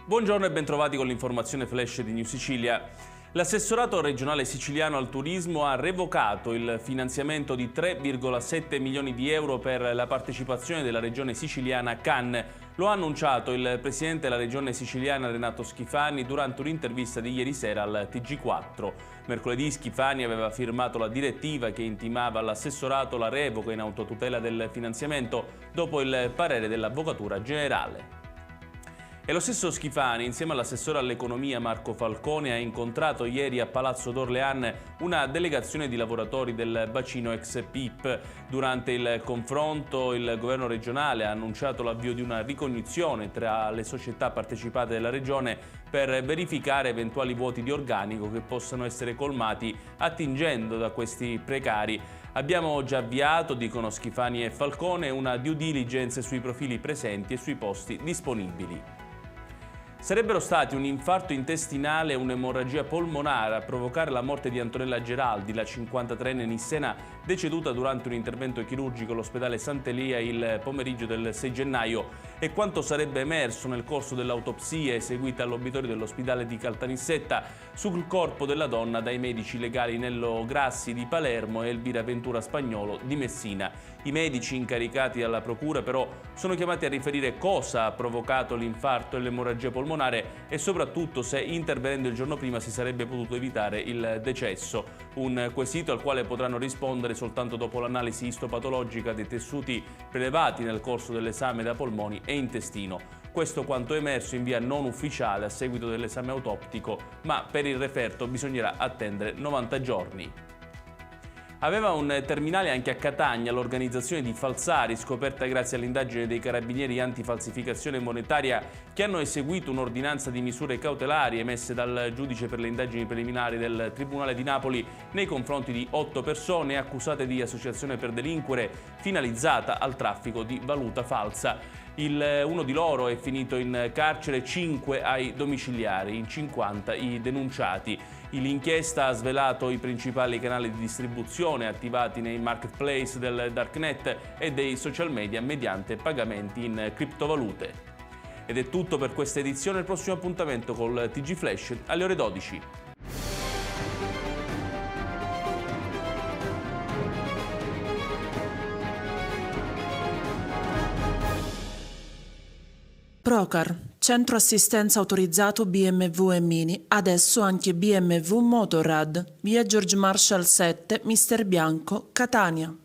Buongiorno e bentrovati con l'informazione flash di New Sicilia. L'assessorato regionale siciliano al turismo ha revocato il finanziamento di 3,7 milioni di euro per la partecipazione della regione siciliana a Cannes. Lo ha annunciato il presidente della regione siciliana Renato Schifani durante un'intervista di ieri sera al TG4. Mercoledì Schifani aveva firmato la direttiva che intimava all'assessorato la revoca in autotutela del finanziamento dopo il parere dell'Avvocatura Generale. E lo stesso Schifani, insieme all'assessore all'economia Marco Falcone, ha incontrato ieri a Palazzo d'Orléans una delegazione di lavoratori del bacino ex PIP. Durante il confronto il governo regionale ha annunciato l'avvio di una ricognizione tra le società partecipate della regione per verificare eventuali vuoti di organico che possano essere colmati attingendo da questi precari. Abbiamo già avviato, dicono Schifani e Falcone, una due diligence sui profili presenti e sui posti disponibili. Sarebbero stati un infarto intestinale e un'emorragia polmonare a provocare la morte di Antonella Geraldi, la 53enne nissena deceduta durante un intervento chirurgico all'ospedale Sant'Elia il pomeriggio del 6 gennaio e quanto sarebbe emerso nel corso dell'autopsia eseguita all'obitorio dell'ospedale di Caltanissetta sul corpo della donna dai medici legali Nello Grassi di Palermo e Elvira Ventura Spagnolo di Messina. I medici incaricati dalla procura però sono chiamati a riferire cosa ha provocato l'infarto e l'emorragia polmonare e soprattutto se intervenendo il giorno prima si sarebbe potuto evitare il decesso. Un quesito al quale potranno rispondere soltanto dopo l'analisi istopatologica dei tessuti prelevati nel corso dell'esame da polmoni e intestino. Questo quanto emerso in via non ufficiale a seguito dell'esame autoptico, ma per il referto bisognerà attendere 90 giorni. Aveva un terminale anche a Catania l'organizzazione di falsari scoperta grazie all'indagine dei carabinieri antifalsificazione monetaria che hanno eseguito un'ordinanza di misure cautelari emesse dal giudice per le indagini preliminari del Tribunale di Napoli nei confronti di 8 persone accusate di associazione per delinquere finalizzata al traffico di valuta falsa. Uno di loro è finito in carcere, 5 ai domiciliari, in 50 i denunciati. L'inchiesta ha svelato i principali canali di distribuzione attivati nei marketplace del Darknet e dei social media mediante pagamenti in criptovalute. Ed è tutto per questa edizione, il prossimo appuntamento col TG Flash alle ore 12. Procar, centro assistenza autorizzato BMW e Mini, adesso anche BMW Motorrad, via George Marshall 7, Mister Bianco, Catania.